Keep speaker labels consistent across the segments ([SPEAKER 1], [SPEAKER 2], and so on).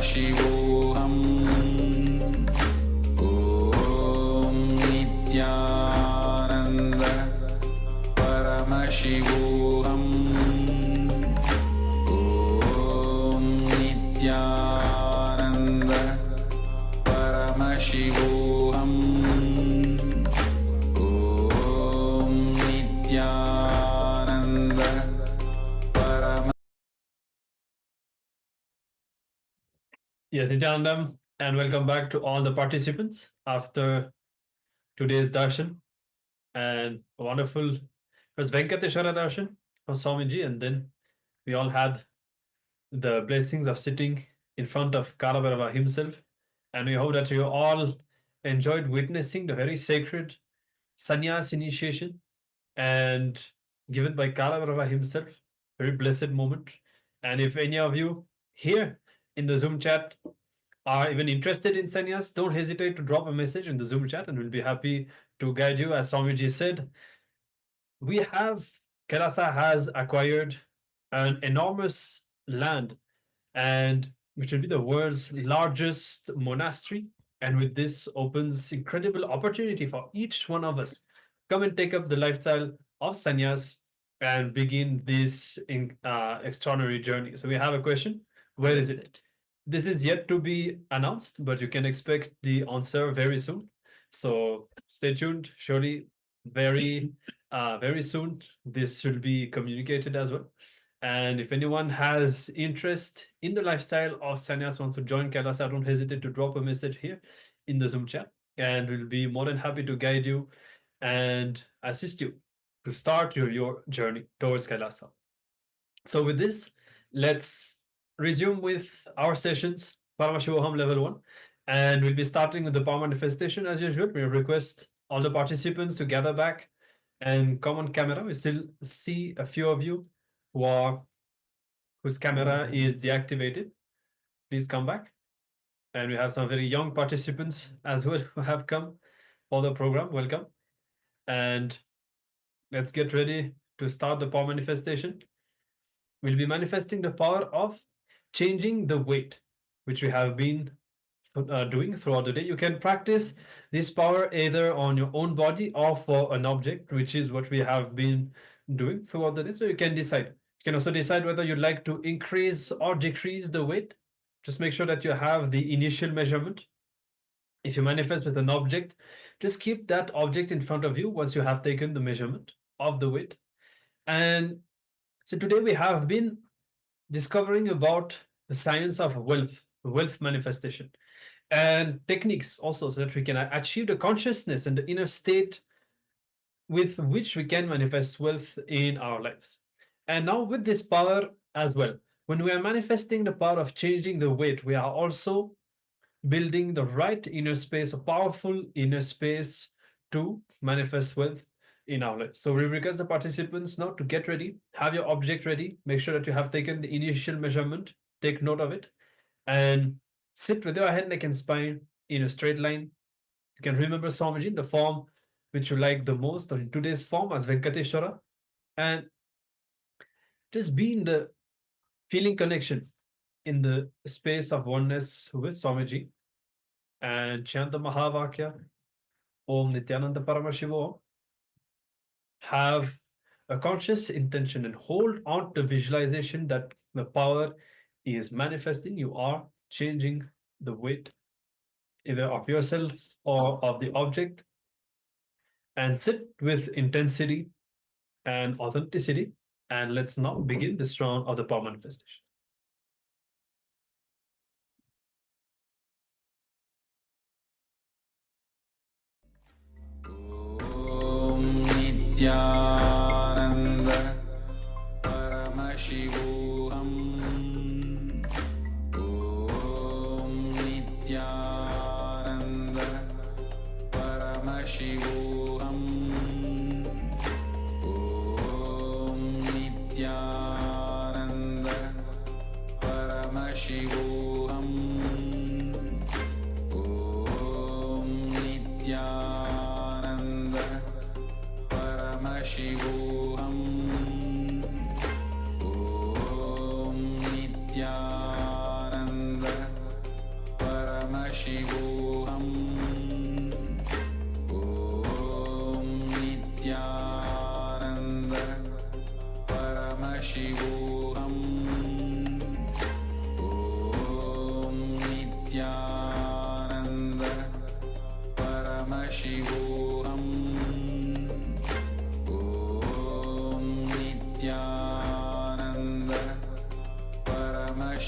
[SPEAKER 1] Paramashivoham Om Nityananda Paramashivoham Om Nityananda Paramashivoham Om Nityananda Paramashivoham.
[SPEAKER 2] Yes, Nityanandam, and welcome back to all the participants after today's darshan. And a wonderful first Venkateshwara darshan from Swamiji, and then we all had the blessings of sitting in front of Kalabarava himself. And we hope that you all enjoyed witnessing the very sacred sannyas initiation and given by Kalabarava himself. Very blessed moment. And if any of you here in the Zoom chat are even interested in sannyas, don't hesitate to drop a message in the Zoom chat and we'll be happy to guide you. As Swamiji said, Kailasa has acquired an enormous land and which will be the world's largest monastery. And with this opens incredible opportunity for each one of us. Come and take up the lifestyle of sannyas and begin this extraordinary journey. So we have a question. Where is it? This is yet to be announced, but you can expect the answer very soon. So stay tuned. Surely, very soon, this will be communicated as well. And if anyone has interest in the lifestyle of sannyas, wants to join Kailasa, don't hesitate to drop a message here in the Zoom chat, and we'll be more than happy to guide you and assist you to start your journey towards Kailasa. So with this, let's resume with our sessions, Paramashivoham Level 1, and we'll be starting with the power manifestation as usual. We request all the participants to gather back and come on camera. We still see a few of you whose camera is deactivated. Please come back. And we have some very young participants as well who have come for the program. Welcome. And let's get ready to start the power manifestation. We'll be manifesting the power of changing the weight, which we have been doing throughout the day. You can practice this power either on your own body or for an object, which is what we have been doing throughout the day. So you can decide. You can also decide whether you'd like to increase or decrease the weight. Just make sure that you have the initial measurement. If you manifest with an object, just keep that object in front of you once you have taken the measurement of the weight. And so today we have been discovering about the science of wealth manifestation, and techniques also, so that we can achieve the consciousness and the inner state with which we can manifest wealth in our lives. And now with this power as well, when we are manifesting the power of changing the weight, we are also building the right inner space, a powerful inner space to manifest wealth in our lives. So we request the participants now to get ready, have your object ready, make sure that you have taken the initial measurement, take note of it, and sit with your head, neck, and spine in a straight line. You can remember Swamiji in the form which you like the most, or in today's form as Venkateshwara, and just be in the feeling connection in the space of oneness with Swamiji, and chant the Mahavakya, Om Nityananda Paramashivoham. Have a conscious intention and hold on to visualization that the power is manifesting. You are changing the weight either of yourself or of the object, and sit with intensity and authenticity. And let's now begin this round of the power manifestation.
[SPEAKER 1] Om Nityananda Paramashivoham Om Nityananda Paramashivoham Om Nityananda Paramashivoham Om Nityananda Paramashivoham Om Nityananda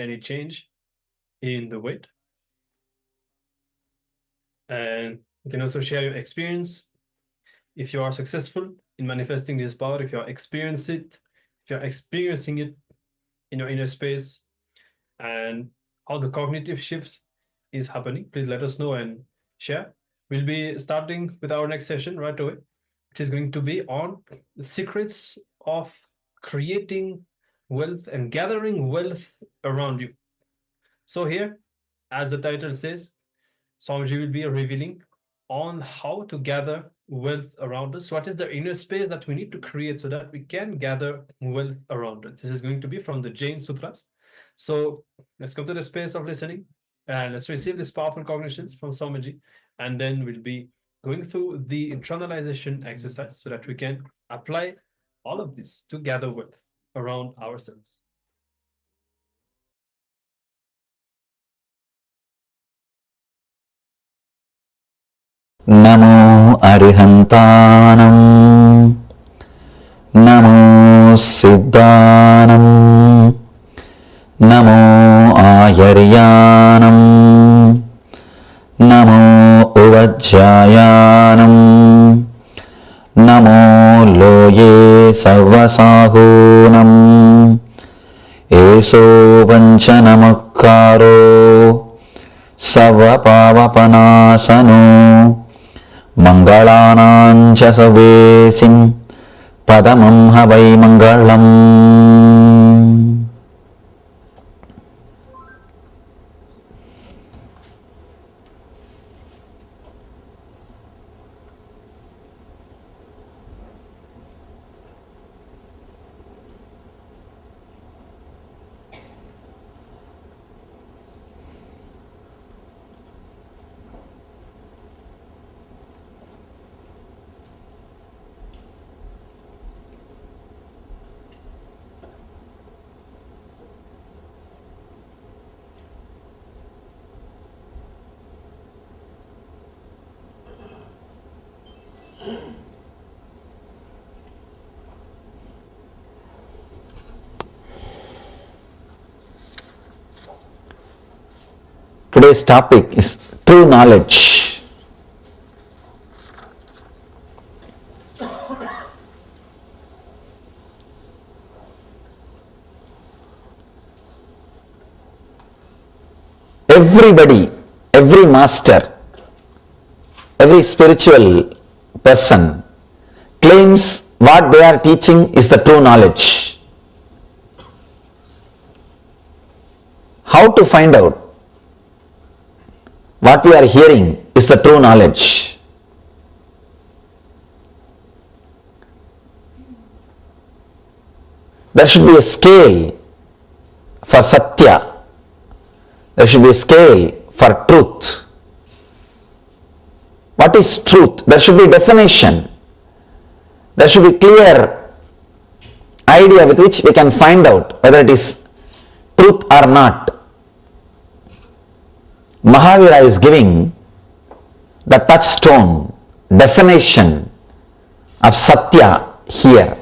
[SPEAKER 2] any change in the weight. And you can also share your experience if you are successful in manifesting this power, if you're experiencing it in your inner space, and how the cognitive shift is happening. Please let us know and share. We'll be starting with our next session right away, which is going to be on the secrets of creating wealth and gathering wealth around you. So here, as the title says, Swamiji will be revealing on how to gather wealth around us. What is the inner space that we need to create so that we can gather wealth around us? This is going to be from the Jain Sutras. So let's come to the space of listening and let's receive these powerful cognitions from Swamiji. And then we'll be going through the internalization exercise so that we can apply all of this to gather wealth around ourselves.
[SPEAKER 3] नमो अरिहन्तानम् नमो सिद्धानम् नमो आयर्यानम् नमो उवज्जायानम् नमो लोये सर्वसाहूनम् एषो वञ्चनमक्कारो सर्वपावपनाशनो मंगलानां च सवेसिं पदमं ह वै मंगलम्. Today's topic is true knowledge. Everybody, every master, every spiritual person claims what they are teaching is the true knowledge. How to find out what we are hearing is the true knowledge? There should be a scale for satya. There should be a scale for truth. What is truth? There should be a definition. There should be clear idea with which we can find out whether it is truth or not. Mahavira is giving the touchstone definition of Satya here.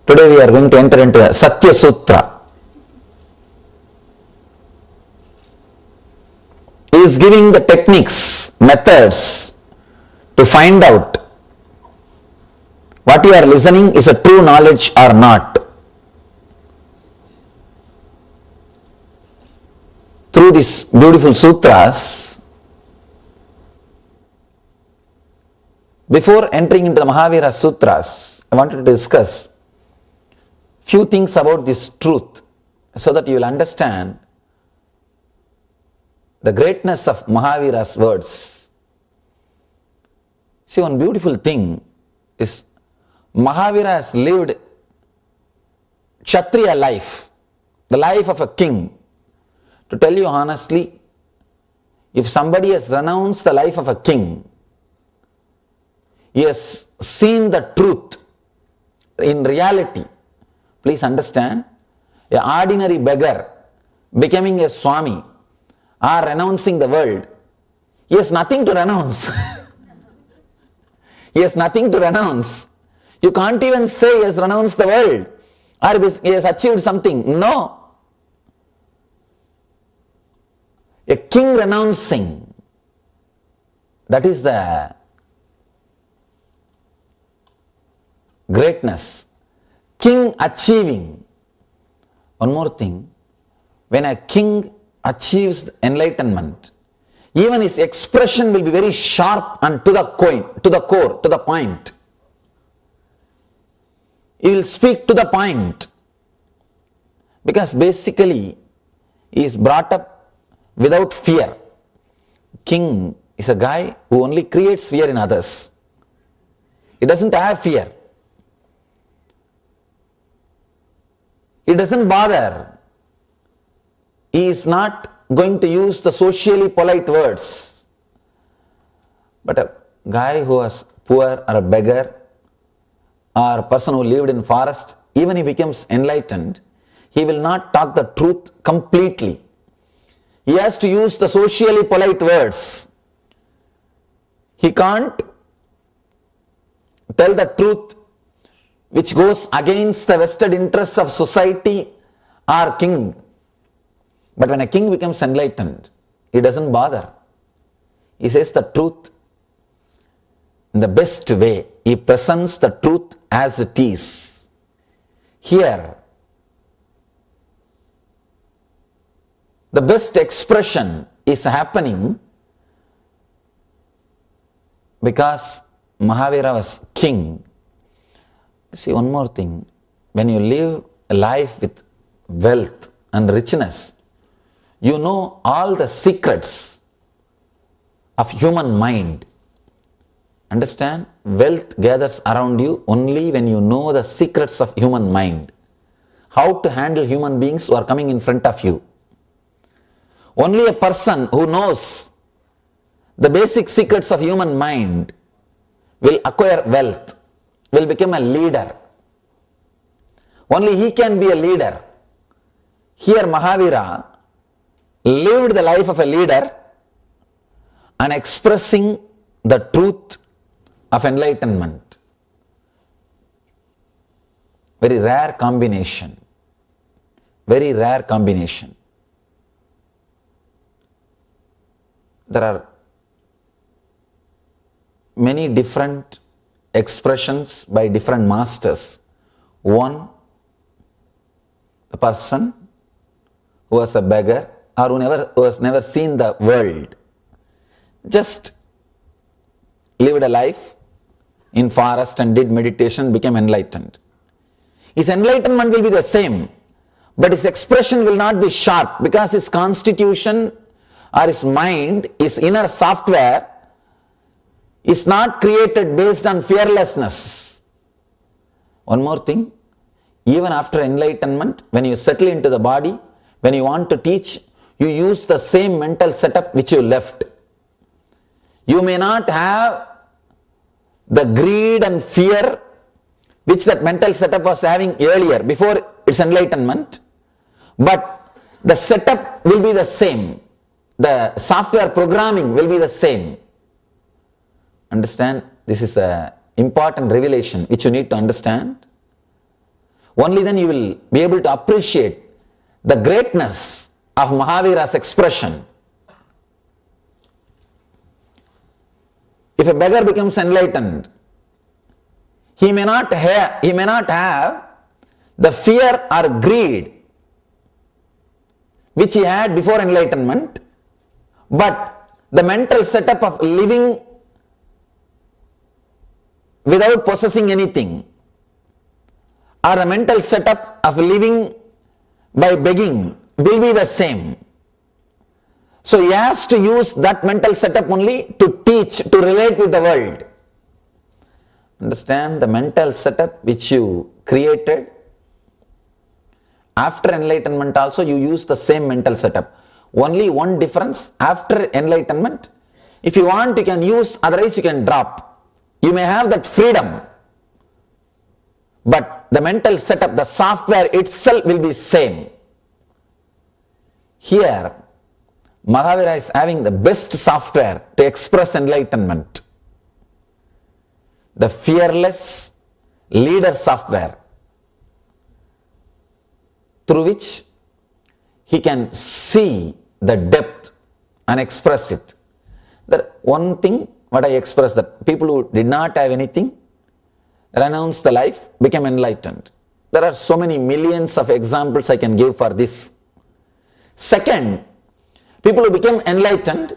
[SPEAKER 3] Today we are going to enter into the Satya Sutra. He is giving the techniques, methods to find out what you are listening is a true knowledge or not. Through these beautiful sutras, before entering into the Mahavira Sutras, I wanted to discuss few things about this truth so that you will understand the greatness of Mahavira's words. See, one beautiful thing is Mahavira has lived Kshatriya life, the life of a king. To tell you honestly, if somebody has renounced the life of a king, he has seen the truth in reality. Please understand, an ordinary beggar becoming a Swami or renouncing the world, he has nothing to renounce. He has nothing to renounce. You can't even say he has renounced the world or he has achieved something. No. A king renouncing, that is the greatness. King achieving. One more thing, when a king achieves enlightenment, even his expression will be very sharp and to the core, to the point. He will speak to the point, because basically he is brought up without fear. King is a guy who only creates fear in others. He doesn't have fear. He doesn't bother. He is not going to use the socially polite words. But a guy who was poor or a beggar or a person who lived in forest, even if he becomes enlightened, he will not talk the truth completely. He has to use the socially polite words. He can't tell the truth which goes against the vested interests of society or king. But when a king becomes enlightened, he doesn't bother. He says the truth in the best way. He presents the truth as it is. Here, the best expression is happening because Mahavira was king. See, one more thing, when you live a life with wealth and richness, you know all the secrets of human mind. Understand? Wealth gathers around you only when you know the secrets of human mind. How to handle human beings who are coming in front of you. Only a person who knows the basic secrets of human mind will acquire wealth, will become a leader. Only he can be a leader. Here Mahavira lived the life of a leader and expressing the truth of enlightenment. Very rare combination. Very rare combination. There are many different expressions by different masters. One, the person who was a beggar or who has never seen the world, just lived a life in forest and did meditation, became enlightened. His enlightenment will be the same, but his expression will not be sharp because his constitution or his mind, his inner software is not created based on fearlessness. One more thing, even after enlightenment, when you settle into the body, when you want to teach, you use the same mental setup which you left. You may not have the greed and fear which that mental setup was having earlier before its enlightenment, but the setup will be the same. The software programming will be the same. Understand? This is an important revelation which you need to understand. Only then you will be able to appreciate the greatness of Mahavira's expression. If a beggar becomes enlightened, he may not have the fear or greed which he had before enlightenment, but the mental setup of living without possessing anything, or the mental setup of living by begging will be the same. So he has to use that mental setup only to teach, to relate with the world. Understand? The mental setup which you created after enlightenment also, you use the same mental setup. Only one difference, after enlightenment, if you want you can use, otherwise you can drop. You may have that freedom, but the mental setup, the software itself will be same. Here, Mahavira is having the best software to express enlightenment. The fearless, leader software through which he can see the depth and express it. That one thing what I expressed, that people who did not have anything, renounced the life, became enlightened. There are so many millions of examples I can give for this. Second, people who became enlightened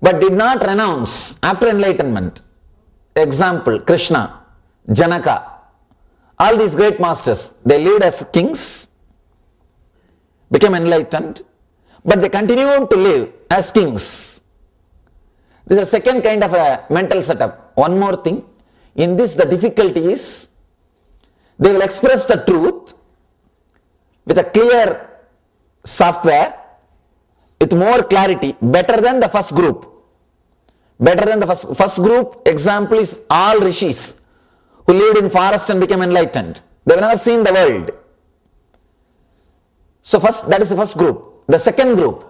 [SPEAKER 3] but did not renounce after enlightenment. Example, Krishna, Janaka, all these great masters, they lived as kings, became enlightened, but they continued to live as kings. This is a second kind of a mental setup. One more thing, in this the difficulty is, they will express the truth with a clear software, with more clarity, better than the first group. Better than the first group, example is all rishis who lived in forest and became enlightened. They have never seen the world. So that is the first group. The second group,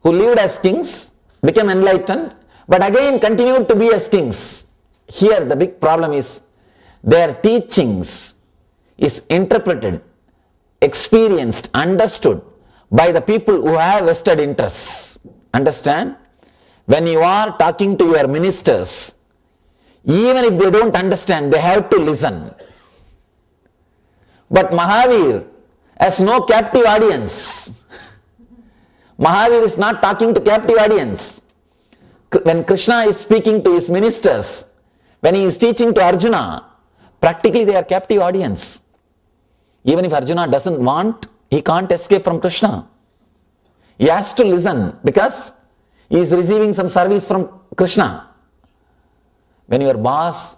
[SPEAKER 3] who lived as kings, became enlightened, but again continued to be as kings. Here the big problem is, their teachings is interpreted, experienced, understood by the people who have vested interests. Understand? When you are talking to your ministers, even if they don't understand, they have to listen. But Mahavir has no captive audience. Mahavir is not talking to captive audience. When Krishna is speaking to his ministers, when he is teaching to Arjuna, practically they are captive audience. Even if Arjuna doesn't want, he can't escape from Krishna. He has to listen because he is receiving some service from Krishna. When your boss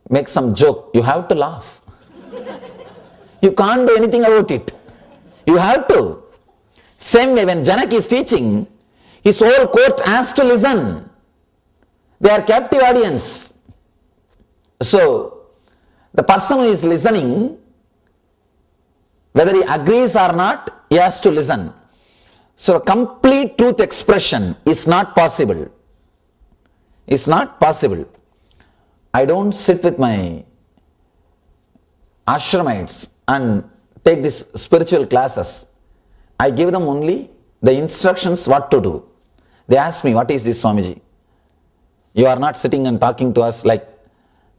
[SPEAKER 3] makes some joke, you have to laugh. You can't do anything about it. You have to. Same way, when Janak is teaching, his whole court has to listen. They are captive audience. So, the person who is listening, whether he agrees or not, he has to listen. So, complete truth expression is not possible. It's not possible. I don't sit with my ashramites and take these spiritual classes. I give them only the instructions what to do. They ask me, what is this, Swamiji? You are not sitting and talking to us like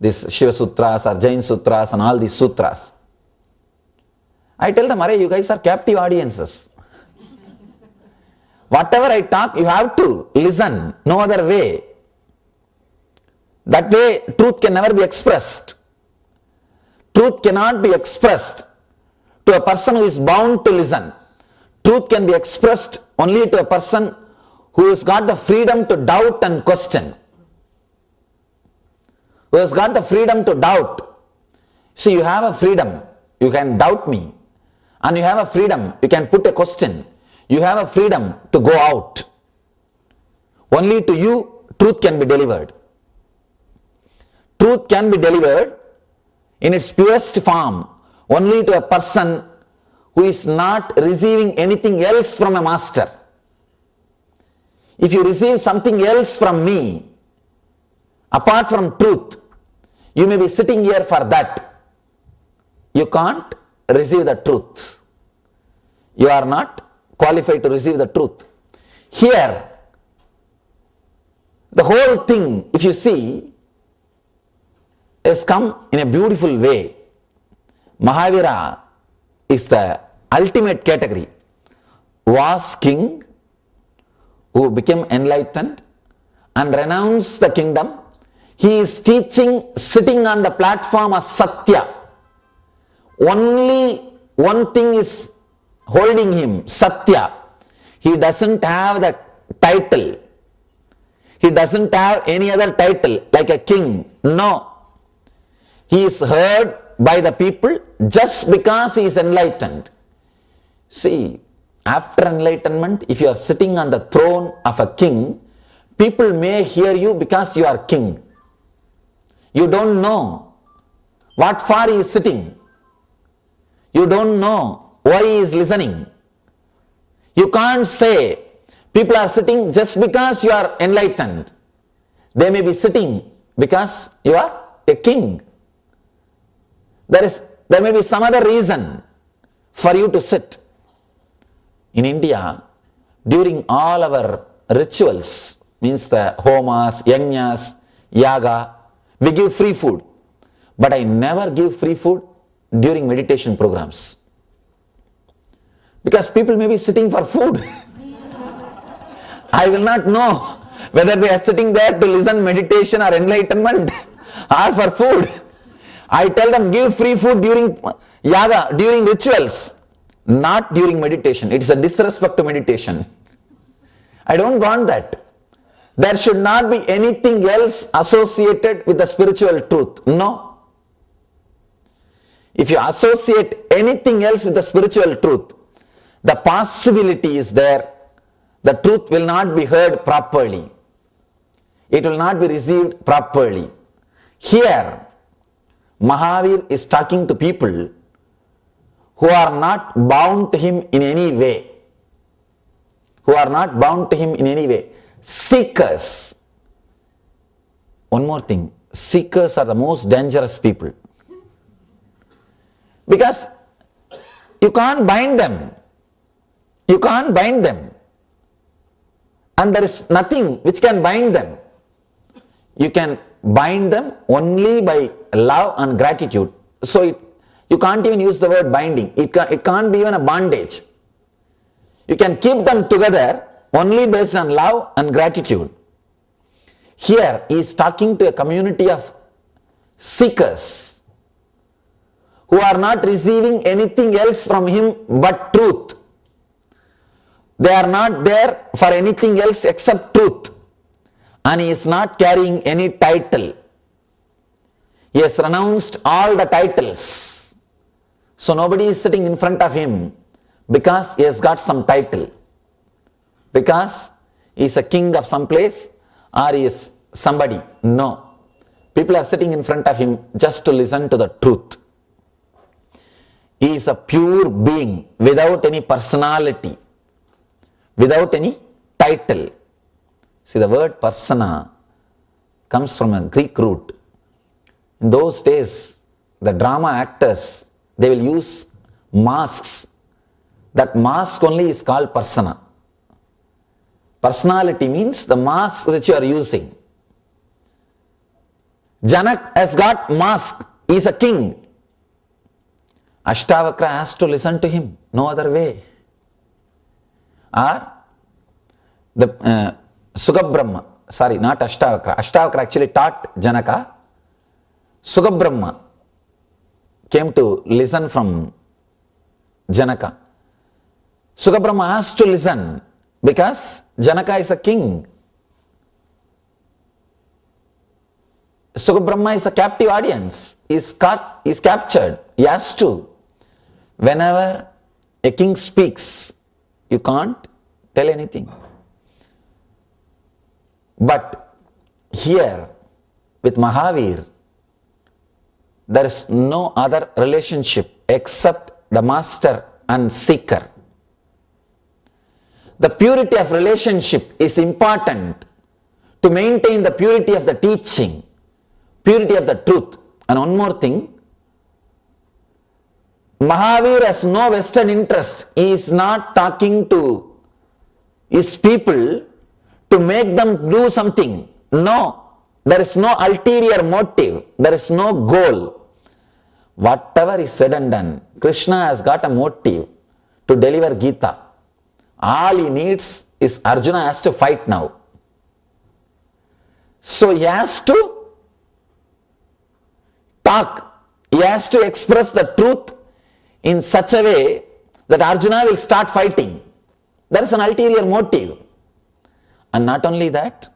[SPEAKER 3] this Shiva Sutras or Jain Sutras and all these sutras. I tell them, Arey, you guys are captive audiences. Whatever I talk, you have to listen. No other way. That way, truth can never be expressed. Truth cannot be expressed to a person who is bound to listen. Truth can be expressed only to a person who has got the freedom to doubt and question. Who has got the freedom to doubt. So you have a freedom. You can doubt me. And you have a freedom. You can put a question. You have a freedom to go out. Only to you, truth can be delivered. Truth can be delivered in its purest form only to a person who is not receiving anything else from a master. If you receive something else from me, apart from truth, you may be sitting here for that. You can't receive the truth. You are not qualified to receive the truth. Here, the whole thing, if you see, has come in a beautiful way. Mahavira is the ultimate category. Was king who became enlightened and renounced the kingdom. He is teaching, sitting on the platform of Satya. Only one thing is holding him, Satya. He doesn't have the title. He doesn't have any other title like a king. No. He is heard by the people just because he is enlightened. See, after enlightenment, if you are sitting on the throne of a king, people may hear you because you are king. You don't know what for he is sitting. You don't know why he is listening. You can't say people are sitting just because you are enlightened. They may be sitting because you are a king. There may be some other reason for you to sit. In India, during all our rituals, means the homas, yajnas, yaga, we give free food. But I never give free food during meditation programs. Because people may be sitting for food. I will not know whether they are sitting there to listen meditation or enlightenment or for food. I tell them give free food during yaga, during rituals, not during meditation. It is a disrespect to meditation. I don't want that. There should not be anything else associated with the spiritual truth. No. If you associate anything else with the spiritual truth, the possibility is there, the truth will not be heard properly. It will not be received properly. Here, Mahavir is talking to people who are not bound to him in any way. Who are not bound to him in any way. Seekers. One more thing. Seekers are the most dangerous people. Because you can't bind them. You can't bind them. And there is nothing which can bind them. You can bind them only by love and gratitude. So you can't even use the word binding. It can't be even a bondage. You can keep them together only based on love and gratitude. Here he is talking to a community of seekers who are not receiving anything else from him but truth. They are not there for anything else except truth. And he is not carrying any title. He has renounced all the titles. So nobody is sitting in front of him because he has got some title. Because he is a king of some place or he is somebody. No. People are sitting in front of him just to listen to the truth. He is a pure being without any personality, without any title. See, the word persona comes from a Greek root. In those days, the drama actors, they will use masks. That mask only is called persona. Personality means the mask which you are using. Janak has got mask. He is a king. Ashtavakra has to listen to him. No other way. Or the Sugabrahma, sorry, not Ashtavakra. Ashtavakra actually taught Janaka. Sugabrahma came to listen from Janaka. Sugabrahma has to listen because Janaka is a king. Sugabrahma is a captive audience. He is captured. He has to. Whenever a king speaks, you can't tell anything. But here with Mahavir, there is no other relationship except the master and seeker. The purity of relationship is important to maintain the purity of the teaching, purity of the truth. And one more thing, Mahavir has no vested interest. He is not talking to his people to make them do something. No, there is no ulterior motive. There is no goal. Whatever is said and done, Krishna has got a motive to deliver Gita. All he needs is Arjuna has to fight now. So he has to talk. He has to express the truth in such a way that Arjuna will start fighting. There is an ulterior motive. And not only that,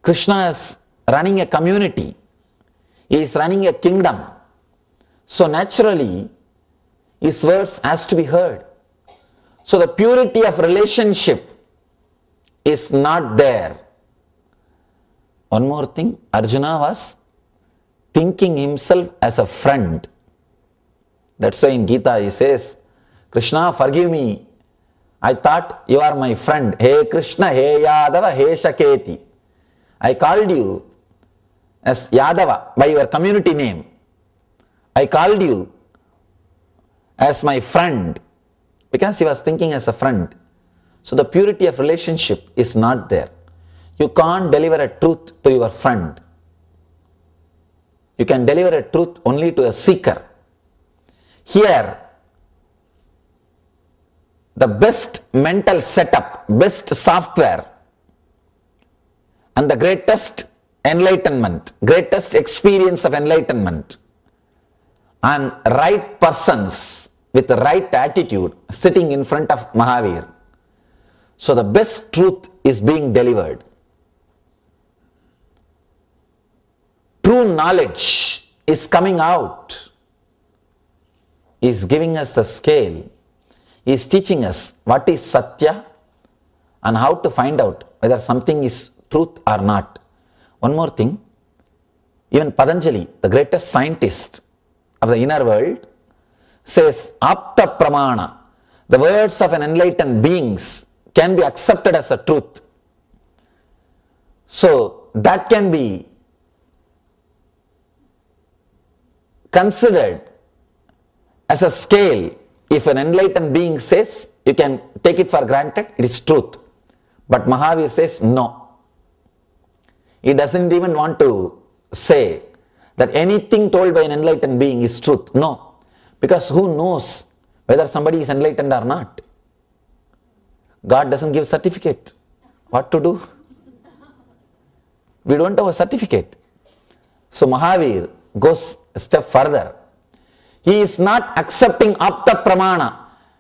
[SPEAKER 3] Krishna is running a community. He is running a kingdom. So naturally, his words has to be heard. So the purity of relationship is not there. One more thing, Arjuna was thinking himself as a friend. That's why in Gita he says, Krishna, forgive me. I thought you are my friend. Hey Krishna, hey Yadava, hey Shaketi. I called you as Yadava by your community name. I called you as my friend because he was thinking as a friend. So the purity of relationship is not there. You can't deliver a truth to your friend. You can deliver a truth only to a seeker. Here, the best mental setup, best software, and the greatest enlightenment, greatest experience of enlightenment, and right persons with the right attitude sitting in front of Mahavir. So the best truth is being delivered. True knowledge is coming out. He is giving us the scale. He is teaching us what is Satya and how to find out whether something is truth or not. One more thing, even Patanjali, the greatest scientist of the inner world, says Apta Pramana, the words of an enlightened beings can be accepted as a truth. So that can be considered as a scale. If an enlightened being says, you can take it for granted, it is truth. But Mahavir says no. He doesn't even want to say that anything told by an enlightened being is truth. No. Because who knows whether somebody is enlightened or not? God doesn't give certificate. What to do? We don't have a certificate. So Mahavir goes a step further. He is not accepting Apta Pramana.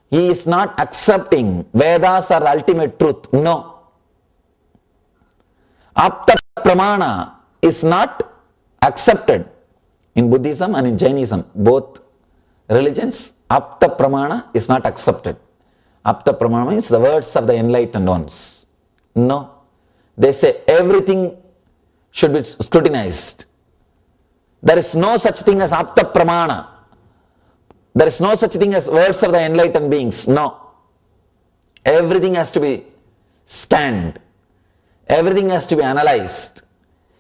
[SPEAKER 3] He is not accepting Vedas are the ultimate truth. No. Apta Pramana is not accepted in Buddhism and in Jainism. Both religions, Apta Pramana is not accepted. Apta Pramana means the words of the enlightened ones. No. They say everything should be scrutinized. There is no such thing as Apta Pramana. There is no such thing as words of the enlightened beings. No. Everything has to be scanned. Everything has to be analyzed.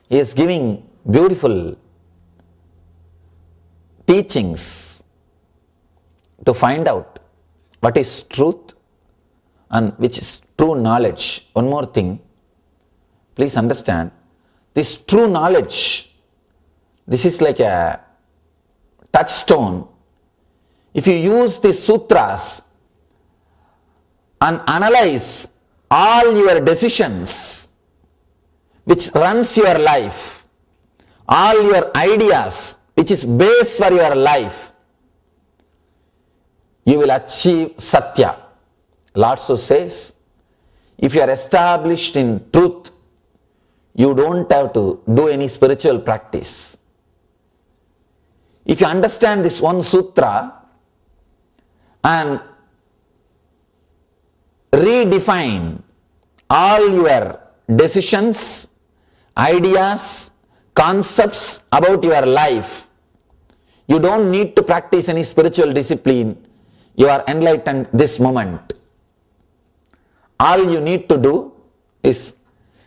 [SPEAKER 3] He is giving beautiful teachings to find out what is truth and which is true knowledge. One more thing, please understand, this true knowledge, this is like a touchstone. If you use the sutras and analyze all your decisions which runs your life, all your ideas which is base for your life, you will achieve Satya. Lord so says, if you are established in truth, you don't have to do any spiritual practice. If you understand this one sutra and redefine all your decisions, ideas, concepts about your life, you don't need to practice any spiritual discipline. You are enlightened this moment. All you need to do is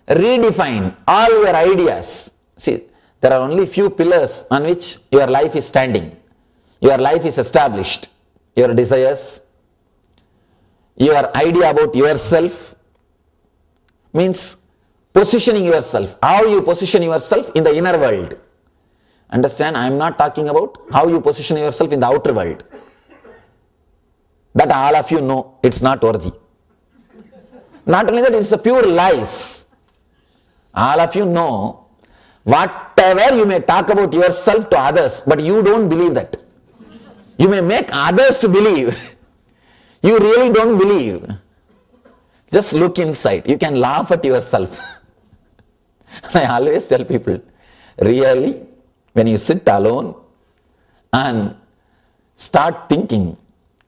[SPEAKER 3] redefine all your ideas. See, there are only few pillars on which your life is standing. Your life is established. Your desires, your idea about yourself, means positioning yourself. How you position yourself in the inner world. Understand, I am not talking about how you position yourself in the outer world. That all of you know it's not worthy. Not only that, it's a pure lies. All of you know whatever you may talk about yourself to others, but you don't believe that. You may make others to believe. You really don't believe. Just look inside. You can laugh at yourself. I always tell people, really, when you sit alone and start thinking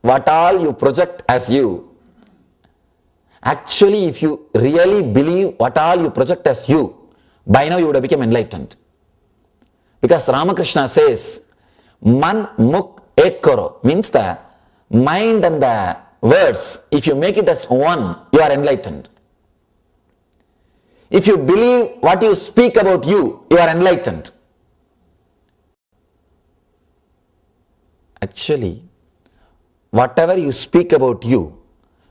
[SPEAKER 3] what all you project as you, actually if you really believe what all you project as you, by now you would have become enlightened. Because Ramakrishna says, Man Muk Ek Karo, means the mind and the words, if you make it as one, you are enlightened. If you believe what you speak about you, you are enlightened. Actually, whatever you speak about you,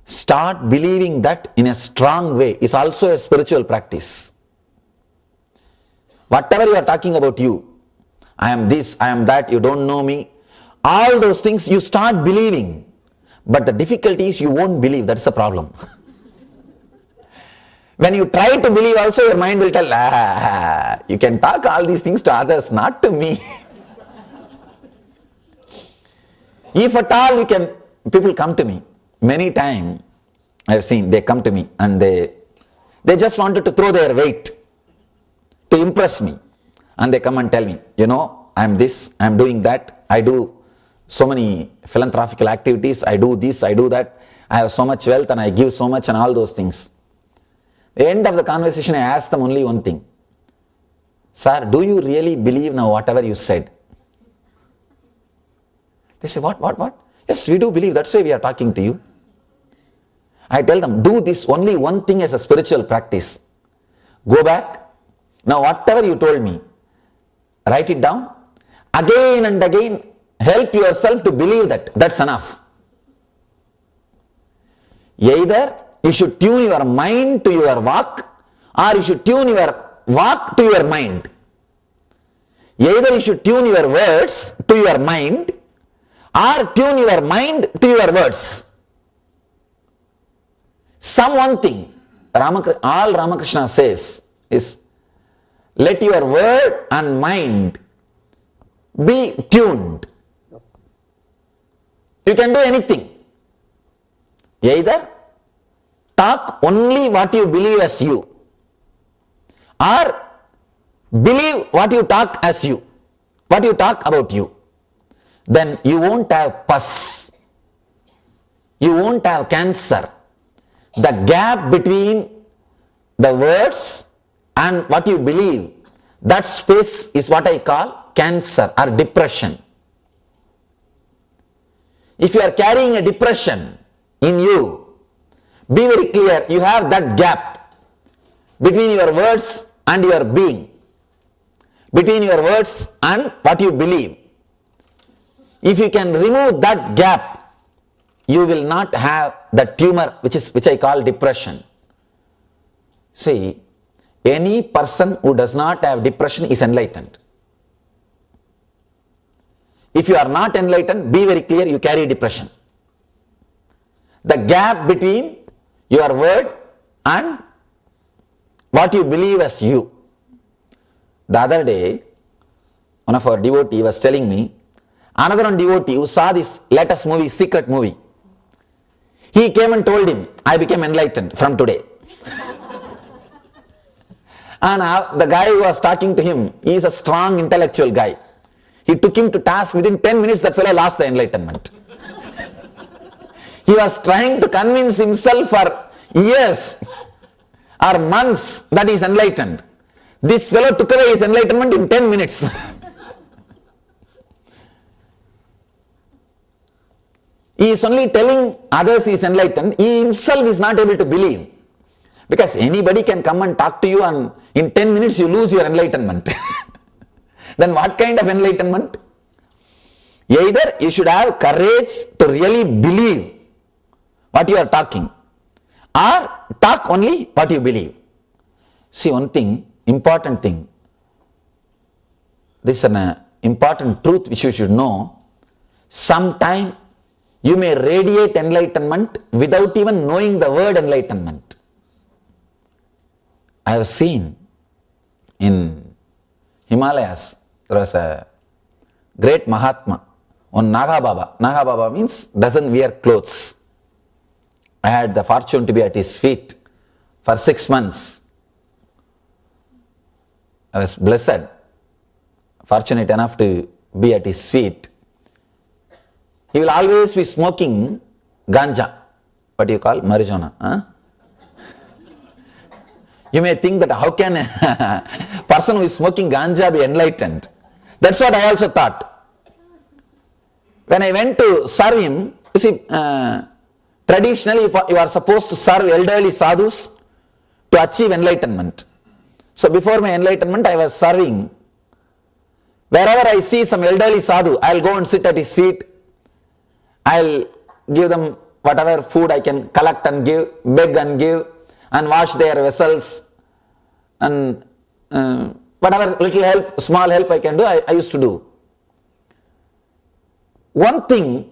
[SPEAKER 3] start believing that in a strong way is also a spiritual practice. Whatever you are talking about you, I am this, I am that, you don't know me, all those things you start believing. But the difficulty is you won't believe, that's the problem. When you try to believe also, your mind will tell, you can talk all these things to others, not to me. If at all people come to me, many times I have seen, they come to me and they just wanted to throw their weight to impress me. And they come and tell me, I am this, I am doing that, I do so many philanthropical activities, I do this, I do that, I have so much wealth and I give so much and all those things. At the end of the conversation, I ask them only one thing. Sir, do you really believe now whatever you said? They say, what? Yes, we do believe, that's why we are talking to you. I tell them, do this only one thing as a spiritual practice. Go back. Now whatever you told me, write it down. Again and again, help yourself to believe that. That's enough. Either you should tune your mind to your walk, or you should tune your walk to your mind. Either you should tune your words to your mind, or tune your mind to your words. One thing all Ramakrishna says is, let your word and mind be tuned. You can do anything. Either talk only what you believe as you, or believe what you talk as you, what you talk about you. Then you won't have pus, you won't have cancer. The gap between the words and what you believe, that space is what I call cancer or depression. If you are carrying a depression in you, be very clear, you have that gap between your words and your being, between your words and what you believe. If you can remove that gap, you will not have the tumor which I call depression. See, any person who does not have depression is enlightened. If you are not enlightened, be very clear, you carry depression. The gap between your word and what you believe as you. The other day, one of our devotees was telling me, another one devotee who saw this latest movie, secret movie, he came and told him, I became enlightened from today. And the guy who was talking to him, he is a strong intellectual guy. He took him to task. Within 10 minutes, that fellow lost the enlightenment. He was trying to convince himself for years or months that he is enlightened. This fellow took away his enlightenment in 10 minutes. He is only telling others he is enlightened. He himself is not able to believe. Because anybody can come and talk to you and in 10 minutes you lose your enlightenment. Then what kind of enlightenment? Either you should have courage to really believe what you are talking, or talk only what you believe. See, one thing, important thing, this is an important truth which you should know. Sometime you may radiate enlightenment without even knowing the word enlightenment. I have seen in Himalayas, there was a great Mahatma, one Naga Baba. Naga Baba means doesn't wear clothes. I had the fortune to be at his feet for 6 months. I was blessed, fortunate enough to be at his feet. He will always be smoking ganja. What do you call? Marijuana. Huh? You may think that how can a person who is smoking ganja be enlightened? That's what I also thought. When I went to serve him, you see, traditionally you are supposed to serve elderly sadhus to achieve enlightenment. So before my enlightenment, I was serving. Wherever I see some elderly sadhu, I will go and sit at his feet I'll give them whatever food I can collect and give, beg and give, and wash their vessels, and whatever little help, small help I can do, I used to do. One thing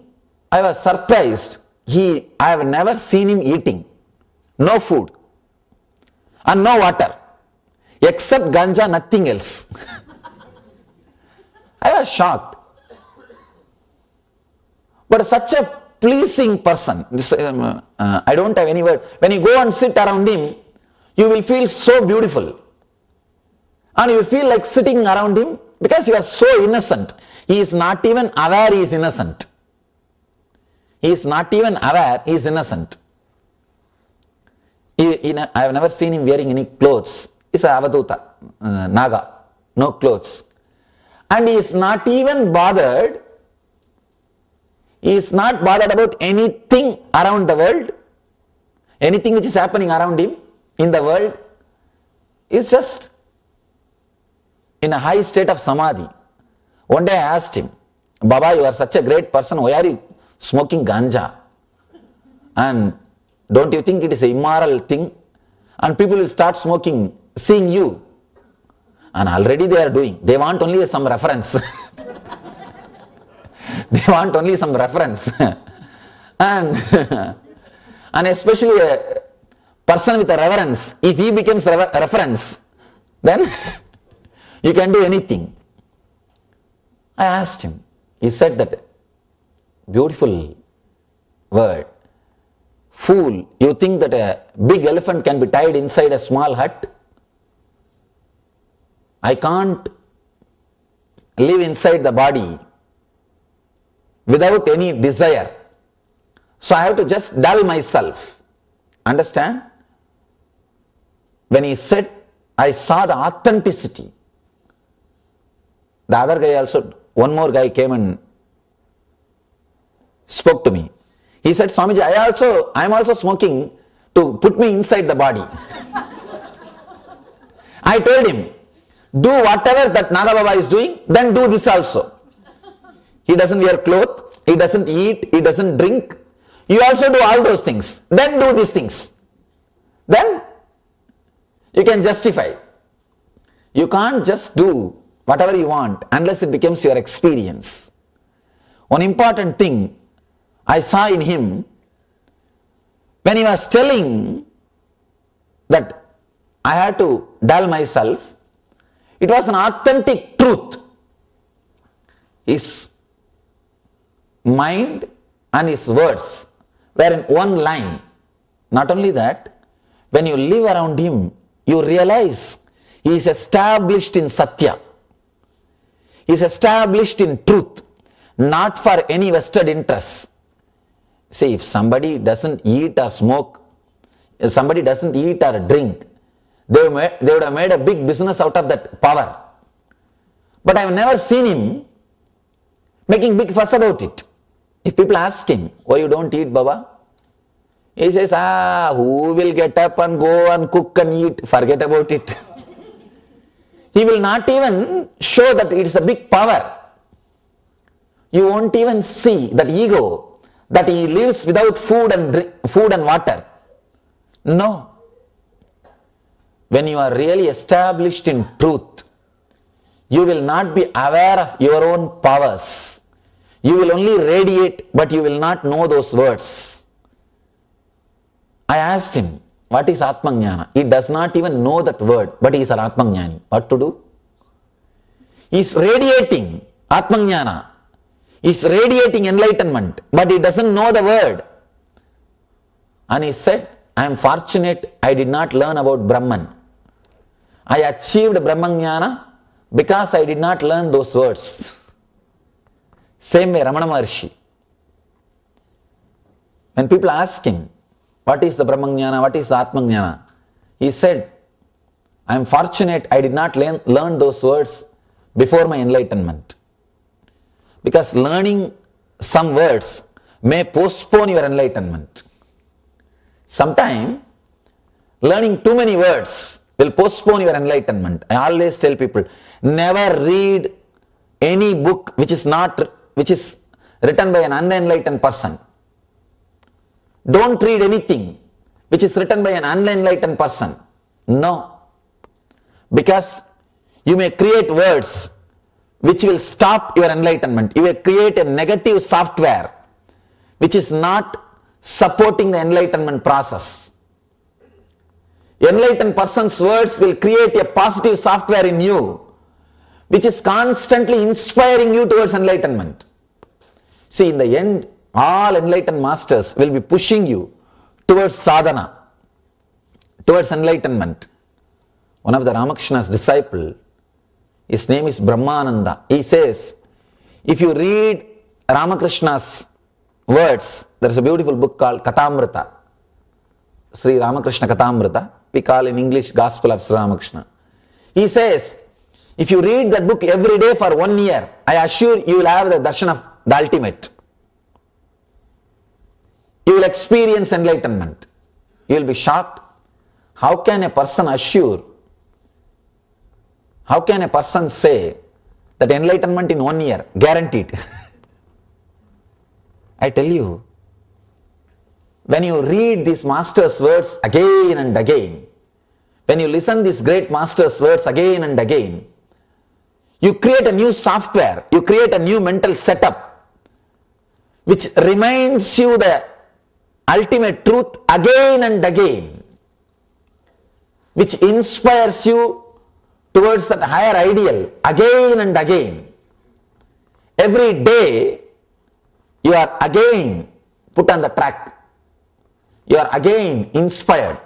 [SPEAKER 3] I was surprised, I have never seen him eating. No food and no water, except ganja, nothing else. I was shocked. But such a pleasing person, I don't have any word. When you go and sit around him, you will feel so beautiful. And you will feel like sitting around him because he was so innocent. He is not even aware he is innocent. He is not even aware he is innocent. I have never seen him wearing any clothes. He's an avaduta, naga, no clothes. And he is not even bothered. He is not bothered about anything around the world. Anything which is happening around him in the world is just in a high state of samadhi. One day I asked him, Baba, you are such a great person, why are you smoking ganja? And don't you think it is an immoral thing? And people will start smoking, seeing you. And already they are doing. They want only some reference. They want only some reference. And especially a person with a reverence, if he becomes a reference, then you can do anything. I asked him. He said that beautiful word. Fool, you think that a big elephant can be tied inside a small hut? I can't live inside the body without any desire. So I have to just dull myself. Understand? When he said, I saw the authenticity. The other guy also, one more guy came and spoke to me. He said, Swamiji, I am also smoking to put me inside the body. I told him, do whatever that Naga Baba is doing, then do this also. He doesn't wear clothes, he doesn't eat, he doesn't drink. You also do all those things. Then do these things. Then you can justify. You can't just do whatever you want unless it becomes your experience. One important thing I saw in him, when he was telling that I had to dull myself, it was an authentic truth. His mind and his words were in one line. Not only that, when you live around him, you realize he is established in Satya. He is established in truth, not for any vested interests. See, if somebody doesn't eat or smoke, if somebody doesn't eat or drink, they would have made a big business out of that power. But I have never seen him making big fuss about it. If people ask him, why you don't eat, Baba? He says, who will get up and go and cook and eat? Forget about it. He will not even show that it is a big power. You won't even see that ego, that he lives without food and water. No. When you are really established in truth, you will not be aware of your own powers. You will only radiate, but you will not know those words. I asked him, what is Atmajnana? He does not even know that word, but he is an Atmajnani. What to do? He is radiating Atmajnana. He is radiating enlightenment, but he doesn't know the word. And he said, I am fortunate I did not learn about Brahman. I achieved Brahmajnana because I did not learn those words. Same way Ramana Maharshi. When people ask him, what is the Brahmajnana, what is the Atmajnana? He said, I am fortunate I did not learn those words before my enlightenment. Because learning some words may postpone your enlightenment. Sometimes learning too many words will postpone your enlightenment. I always tell people, never read any book which is written by an unenlightened person. Don't read anything which is written by an unenlightened person. No. Because you may create words which will stop your enlightenment. You will create a negative software which is not supporting the enlightenment process. Enlightened person's words will create a positive software in you which is constantly inspiring you towards enlightenment. See, in the end, all enlightened masters will be pushing you towards sadhana, towards enlightenment. One of the Ramakrishna's disciple, his name is Brahmananda. He says, if you read Ramakrishna's words, there is a beautiful book called Kathamrita, Sri Ramakrishna Kathamrita, we call in English Gospel of Sri Ramakrishna. He says, if you read that book every day for 1 year, I assure you will have the darshan of the ultimate. You will experience enlightenment. You will be shocked. How can a person assure, how can a person say that enlightenment in 1 year, guaranteed? I tell you, when you read these master's words again and again, when you listen these great master's words again and again, you create a new software, you create a new mental setup which reminds you the ultimate truth again and again, which inspires you towards that higher ideal again and again. Every day you are again put on the track. You are again inspired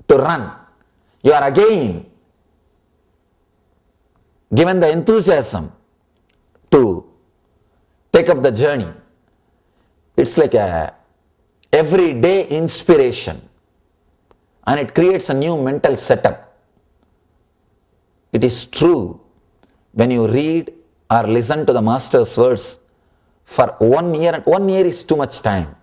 [SPEAKER 3] to run. You are again given the enthusiasm to take up the journey. It's like a everyday inspiration, and it creates a new mental setup. It is true, when you read or listen to the master's words for 1 year, and 1 year is too much time.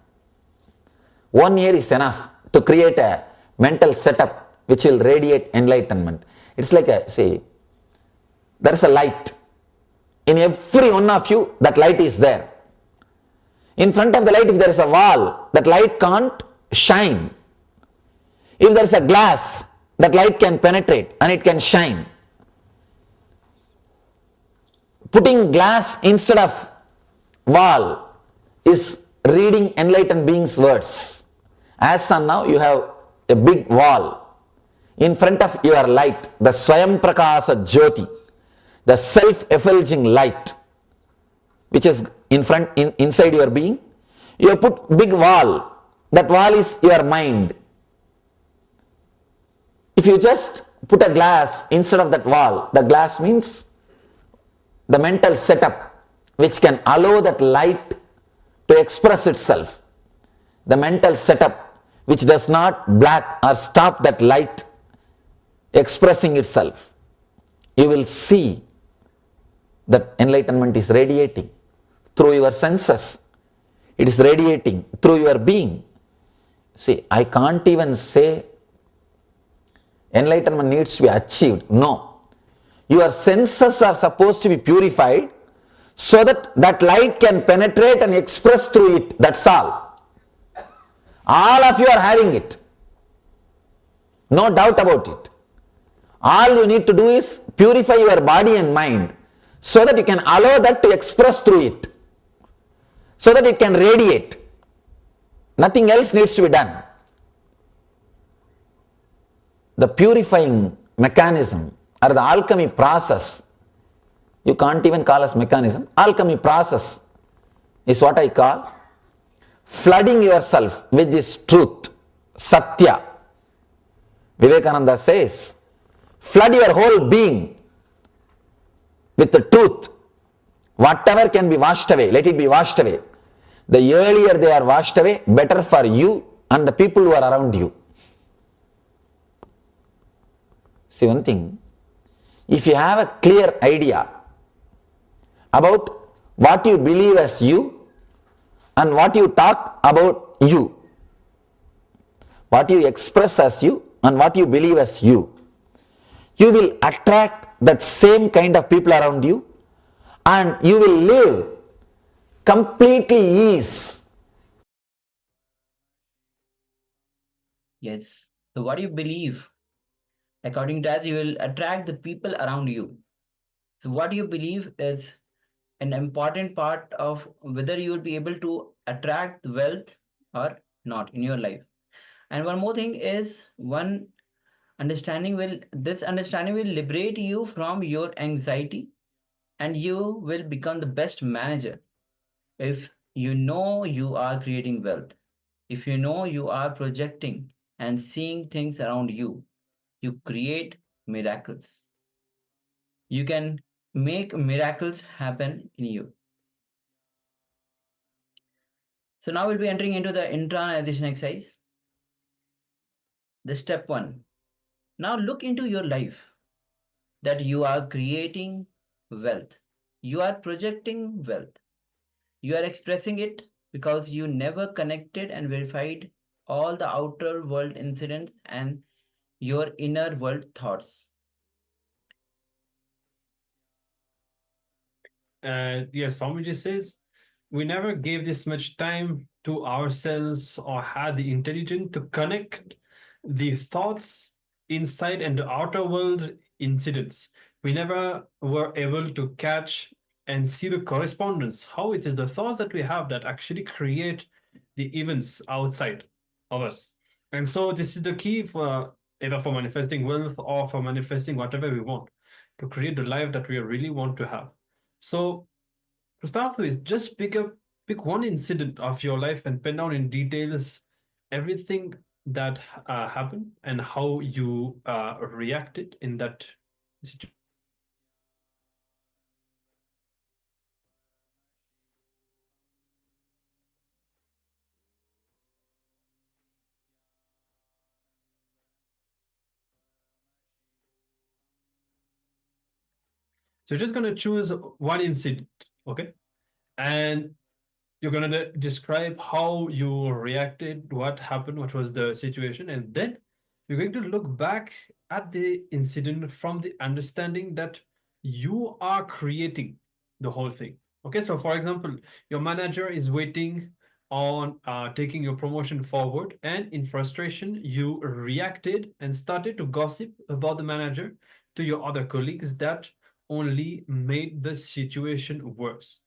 [SPEAKER 3] 1 year is enough to create a mental setup which will radiate enlightenment. It's like there is a light. In every one of you, that light is there. In front of the light, if there is a wall, that light can't shine. If there is a glass, that light can penetrate and it can shine. Putting glass instead of wall is reading enlightened beings' words. As of now, you have a big wall. In front of your light, the Swayam Prakasa Jyoti, the self-effulging light, which is inside your being, you have put big wall. That wall is your mind. If you just put a glass instead of that wall, the glass means the mental setup which can allow that light to express itself. The mental setup which does not block or stop that light expressing itself. You will see that enlightenment is radiating through your senses. It is radiating through your being. See, I can't even say enlightenment needs to be achieved. No. Your senses are supposed to be purified so that that light can penetrate and express through it. That's all. All of you are having it. No doubt about it. All you need to do is purify your body and mind so that you can allow that to express through it, so that it can radiate. Nothing else needs to be done. The purifying mechanism or the alchemy process, you can't even call as mechanism, alchemy process is what I call flooding yourself with this truth, Satya. Vivekananda says, flood your whole being with the truth. Whatever can be washed away, let it be washed away. The earlier they are washed away, better for you and the people who are around you. See one thing, if you have a clear idea about what you believe as you and what you talk about you, what you express as you and what you believe as you will attract that same kind of people around you, and you will live completely ease.
[SPEAKER 4] Yes. So what you believe, according to that, you will attract the people around you. So what you believe is an important part of whether you will be able to attract wealth or not in your life. And one more thing is this understanding will liberate you from your anxiety, and you will become the best manager if you know you are creating wealth. If you know you are projecting and seeing things around you, you create miracles. You can make miracles happen in you. So now we'll be entering into the internalization exercise. The step one. Now look into your life that you are creating wealth. You are projecting wealth. You are expressing it because you never connected and verified all the outer world incidents and your inner world thoughts.
[SPEAKER 2] Yes, Swamiji says, we never gave this much time to ourselves or had the intelligence to connect the thoughts inside and the outer world incidents. We never were able to catch and see the correspondence, how it is the thoughts that we have that actually create the events outside of us. And so this is the key for either for manifesting wealth or for manifesting whatever we want, to create the life that we really want to have. So to start with, just pick one incident of your life and pen down in details everything that happened and how you reacted in that situation. So you're just going to choose one incident, okay? And you're going to describe how you reacted, what happened, what was the situation, and then you're going to look back at the incident from the understanding that you are creating the whole thing. Okay, so for example, your manager is waiting on taking your promotion forward, and in frustration, you reacted and started to gossip about the manager to your other colleagues that only made the situation worse.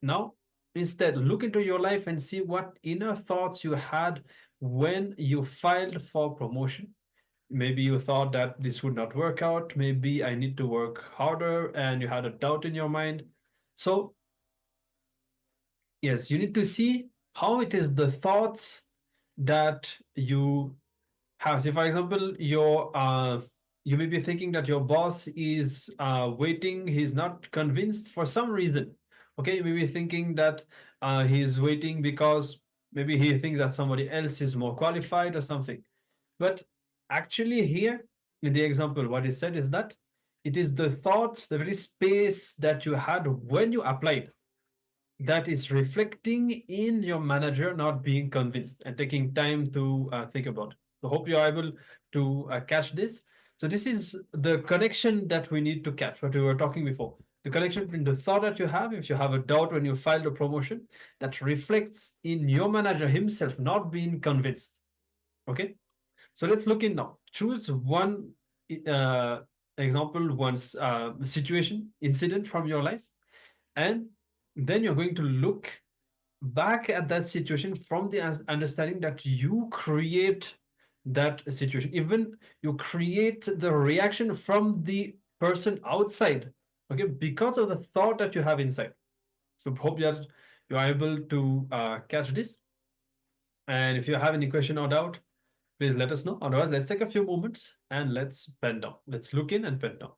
[SPEAKER 2] Now, instead, look into your life and see what inner thoughts you had when you filed for promotion. Maybe you thought that this would not work out. Maybe I need to work harder, and you had a doubt in your mind. So, yes, you need to see how it is the thoughts that you have. See, for example, you may be thinking that your boss is waiting, he's not convinced for some reason. Okay, you may be thinking that he's waiting because maybe he thinks that somebody else is more qualified or something. But actually, here in the example, what is said is that it is the thought, the very space that you had when you applied, that is reflecting in your manager not being convinced and taking time to think about it. So hope you're able to catch this. So this is the connection that we need to catch, what we were talking before. The connection between the thought that you have, if you have a doubt when you file the promotion, that reflects in your manager himself not being convinced. Okay, so let's look in now. Choose one uh, example, one situation, incident from your life, and then you're going to look back at that situation from the understanding that you create that situation. Even you create the reaction from the person outside, okay, because of the thought that you have inside. So hope that you are able to catch this. And if you have any question or doubt, please let us know. Otherwise, let's take a few moments and let's pen down. Let's look in and pen down.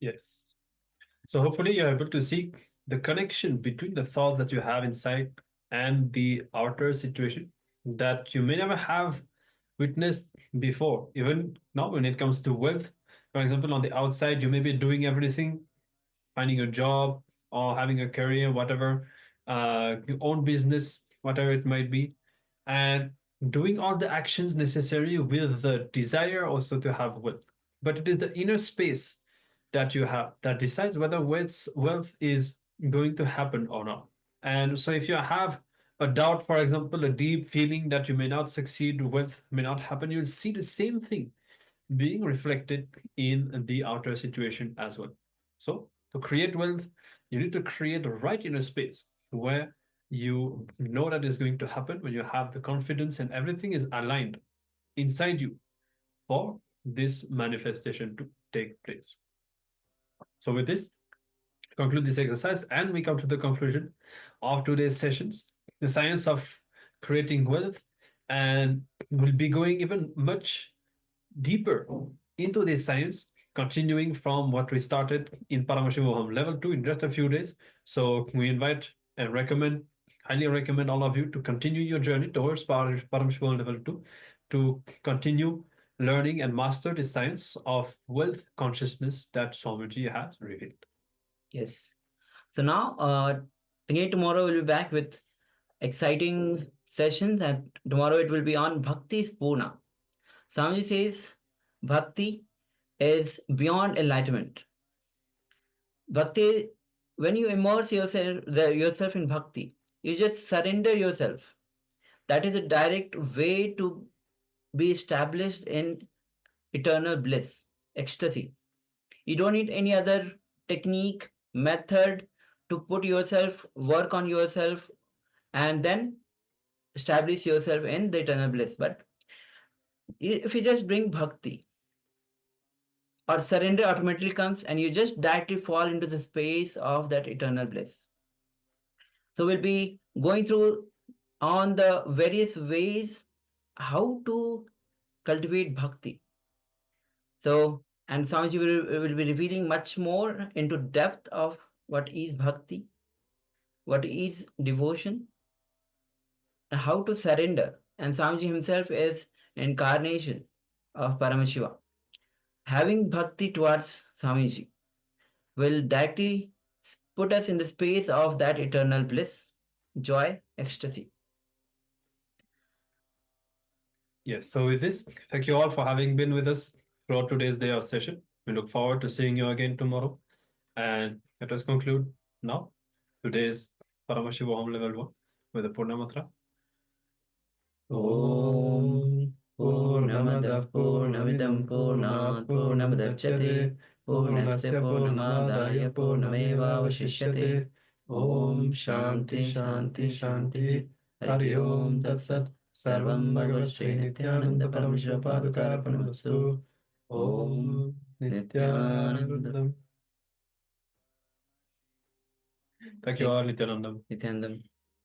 [SPEAKER 2] Yes. So hopefully you're able to see the connection between the thoughts that you have inside and the outer situation that you may never have witnessed before. Even now, when it comes to wealth, for example, on the outside, you may be doing everything, finding a job or having a career, whatever, your own business, whatever it might be, and doing all the actions necessary with the desire also to have wealth. But it is the inner space that you have that decides whether wealth is going to happen or not. And so if you have a doubt, for example, a deep feeling that you may not succeed, wealth may not happen, you'll see the same thing being reflected in the outer situation as well. So to create wealth, you need to create the right inner space where you know that is going to happen, when you have the confidence and everything is aligned inside you for this manifestation to take place. So with this, conclude this exercise and we come to the conclusion of today's sessions, the science of creating wealth, and we'll be going even much deeper into this science, continuing from what we started in Paramashivoham Level 2 in just a few days. So we invite and highly recommend all of you to continue your journey towards Paramashivoham Level 2 to continue learning and master the science of wealth consciousness that Swamiji has revealed.
[SPEAKER 4] Yes. So now, again, tomorrow we'll be back with exciting sessions, and tomorrow it will be on Bhakti Spurna. Swamiji says Bhakti is beyond enlightenment. Bhakti, when you immerse yourself in Bhakti, you just surrender yourself. That is a direct way to be established in eternal bliss, ecstasy. You don't need any other technique, method to put yourself, work on yourself, and then establish yourself in the eternal bliss. But if you just bring bhakti, or surrender automatically comes and you just directly fall into the space of that eternal bliss. So we'll be going through on the various ways how to cultivate bhakti. So, and Swamiji will be revealing much more into depth of what is bhakti, what is devotion, and how to surrender. And Swamiji himself is incarnation of Paramashiva. Having bhakti towards Swamiji will directly put us in the space of that eternal bliss, joy, ecstasy.
[SPEAKER 2] Yes, so with this, thank you all for having been with us throughout today's day of session. We look forward to seeing you again tomorrow. And let us conclude now today's Paramashivoham Level 1 with a Purna Mantra.
[SPEAKER 4] Om Purnamadav Purnamidam Purnat Purnamudachyate Purnasya Purnamadaya Purnamevavashishyate. Om Shanti Shanti Shanti. Hari Om Tat Sat. Sarvam Bhagavat Sri Nityananda Paramashiva Padukarapanastu. Om Nityanandam.
[SPEAKER 2] Thank you all, Nityanandam.
[SPEAKER 4] Nityanandam.